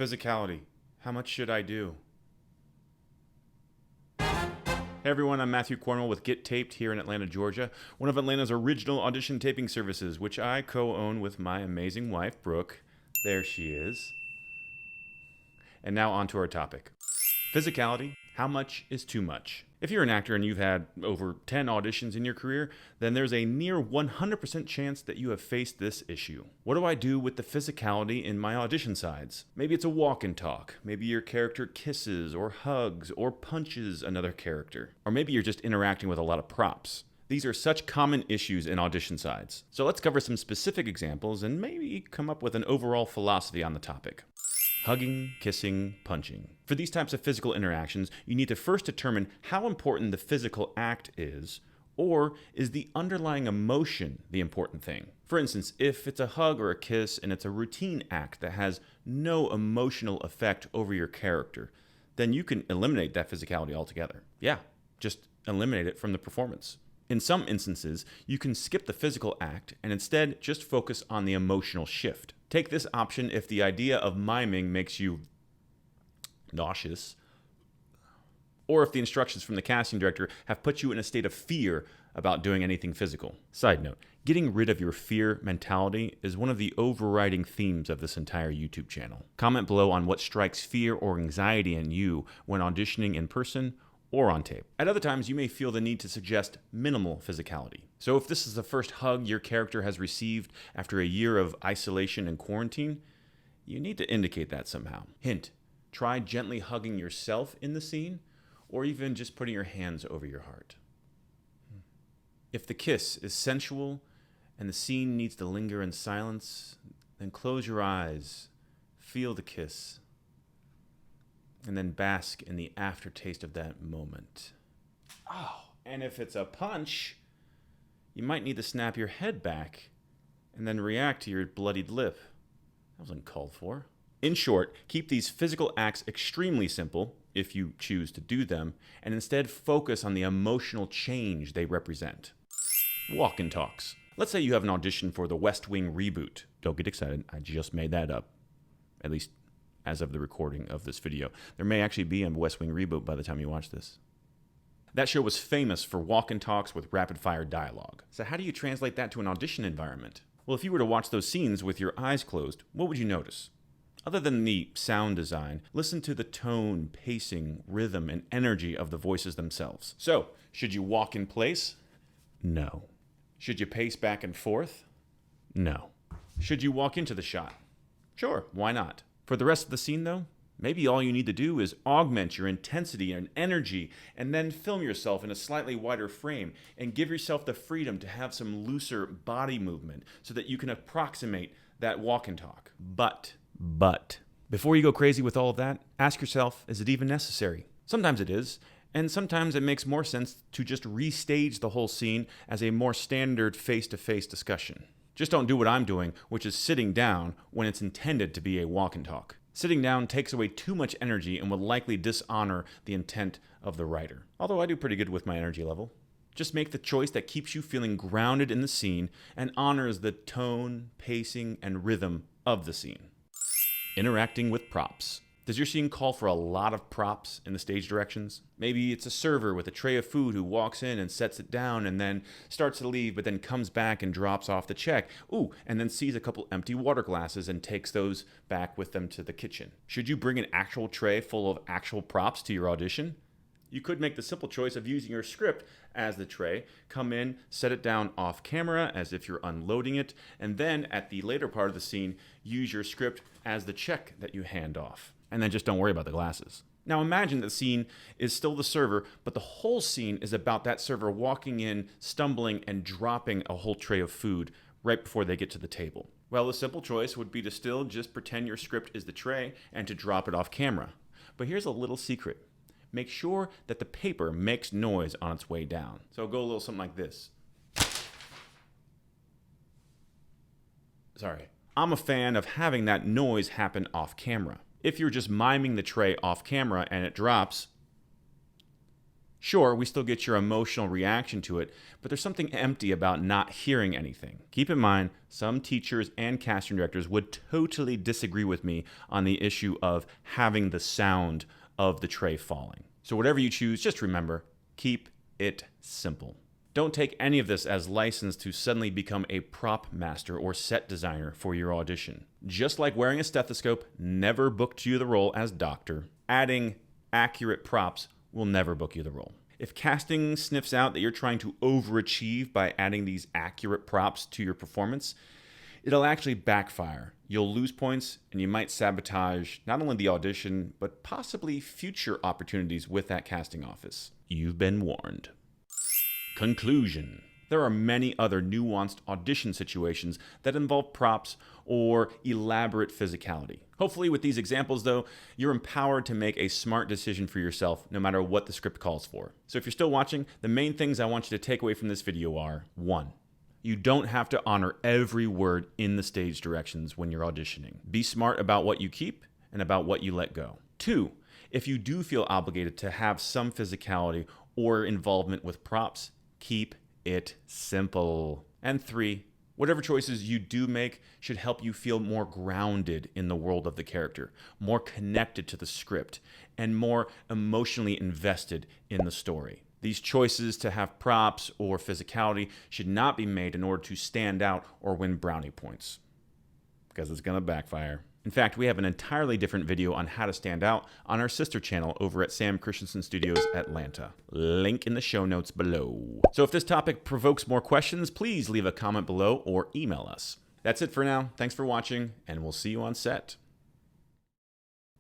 Physicality. How much should I do? Hey everyone, I'm Matthew Cornwell with Get Taped here in Atlanta, Georgia, one of Atlanta's original audition taping services, which I co-own with my amazing wife, Brooke. There she is. And now on to our topic. Physicality. How much is too much? If you're an actor and you've had over 10 auditions in your career, then there's a near 100% chance that you have faced this issue. What do I do with the physicality in my audition sides? Maybe it's a walk and talk. Maybe your character kisses or hugs or punches another character. Or maybe you're just interacting with a lot of props. These are such common issues in audition sides. So let's cover some specific examples and maybe come up with an overall philosophy on the topic. Hugging, kissing, punching. For these types of physical interactions, you need to first determine how important the physical act is, or is the underlying emotion the important thing? For instance, if it's a hug or a kiss and it's a routine act that has no emotional effect over your character, then you can eliminate that physicality altogether. Yeah, just eliminate it from the performance. In some instances, you can skip the physical act and instead just focus on the emotional shift. Take this option if the idea of miming makes you nauseous, or if the instructions from the casting director have put you in a state of fear about doing anything physical. Side note, getting rid of your fear mentality is one of the overriding themes of this entire YouTube channel. Comment below on what strikes fear or anxiety in you when auditioning in person or on tape. At other times, you may feel the need to suggest minimal physicality. So if this is the first hug your character has received after a year of isolation and quarantine, you need to indicate that somehow. Hint, try gently hugging yourself in the scene, or even just putting your hands over your heart. If the kiss is sensual and the scene needs to linger in silence, then close your eyes, feel the kiss, and then bask in the aftertaste of that moment. Oh, and if it's a punch, you might need to snap your head back and then react to your bloodied lip. That was uncalled for. In short, keep these physical acts extremely simple, if you choose to do them, and instead focus on the emotional change they represent. Walk and talks. Let's say you have an audition for the West Wing reboot. Don't get excited, I just made that up. At least as of the recording of this video. There may actually be a West Wing reboot by the time you watch this. That show was famous for walk and talks with rapid-fire dialogue. So how do you translate that to an audition environment? Well, if you were to watch those scenes with your eyes closed, what would you notice? Other than the sound design, listen to the tone, pacing, rhythm, and energy of the voices themselves. So, should you walk in place? No. Should you pace back and forth? No. Should you walk into the shot? Sure, why not? For the rest of the scene, though, maybe all you need to do is augment your intensity and energy and then film yourself in a slightly wider frame and give yourself the freedom to have some looser body movement so that you can approximate that walk and talk. But, before you go crazy with all of that, ask yourself, is it even necessary? Sometimes it is, and sometimes it makes more sense to just restage the whole scene as a more standard face-to-face discussion. Just don't do what I'm doing, which is sitting down when it's intended to be a walk and talk. Sitting down takes away too much energy and will likely dishonor the intent of the writer. Although I do pretty good with my energy level. Just make the choice that keeps you feeling grounded in the scene and honors the tone, pacing, and rhythm of the scene. Interacting with props. Does your scene call for a lot of props in the stage directions? Maybe it's a server with a tray of food who walks in and sets it down and then starts to leave but then comes back and drops off the check. Ooh, and then sees a couple empty water glasses and takes those back with them to the kitchen. Should you bring an actual tray full of actual props to your audition? You could make the simple choice of using your script as the tray, come in, set it down off camera as if you're unloading it, and then at the later part of the scene, use your script as the check that you hand off. And then just don't worry about the glasses. Now imagine the scene is still the server, but the whole scene is about that server walking in, stumbling, and dropping a whole tray of food right before they get to the table. Well, the simple choice would be to still just pretend your script is the tray and to drop it off camera. But here's a little secret. Make sure that the paper makes noise on its way down. So go a little something like this. Sorry. I'm a fan of having that noise happen off camera. If you're just miming the tray off camera and it drops, Sure, we still get your emotional reaction to it, but there's something empty about not hearing anything. Keep in mind, some teachers and casting directors would totally disagree with me on the issue of having the sound of the tray falling. So whatever you choose, just remember, keep it simple. Don't take any of this as license to suddenly become a prop master or set designer for your audition. Just like wearing a stethoscope never booked you the role as doctor, adding accurate props will never book you the role. If casting sniffs out that you're trying to overachieve by adding these accurate props to your performance, it'll actually backfire. You'll lose points and you might sabotage not only the audition, but possibly future opportunities with that casting office. You've been warned. Conclusion. There are many other nuanced audition situations that involve props or elaborate physicality. Hopefully with these examples though, you're empowered to make a smart decision for yourself no matter what the script calls for. So if you're still watching, the main things I want you to take away from this video are: 1. You don't have to honor every word in the stage directions when you're auditioning. Be smart about what you keep and about what you let go. 2. If you do feel obligated to have some physicality or involvement with props, keep it simple. And 3, whatever choices you do make should help you feel more grounded in the world of the character, more connected to the script, and more emotionally invested in the story. These choices to have props or physicality should not be made in order to stand out or win brownie points, because it's going to backfire. In fact, we have an entirely different video on how to stand out on our sister channel over at Sam Christensen Studios Atlanta. Link in the show notes below. So if this topic provokes more questions, please leave a comment below or email us. That's it for now. Thanks for watching, and we'll see you on set.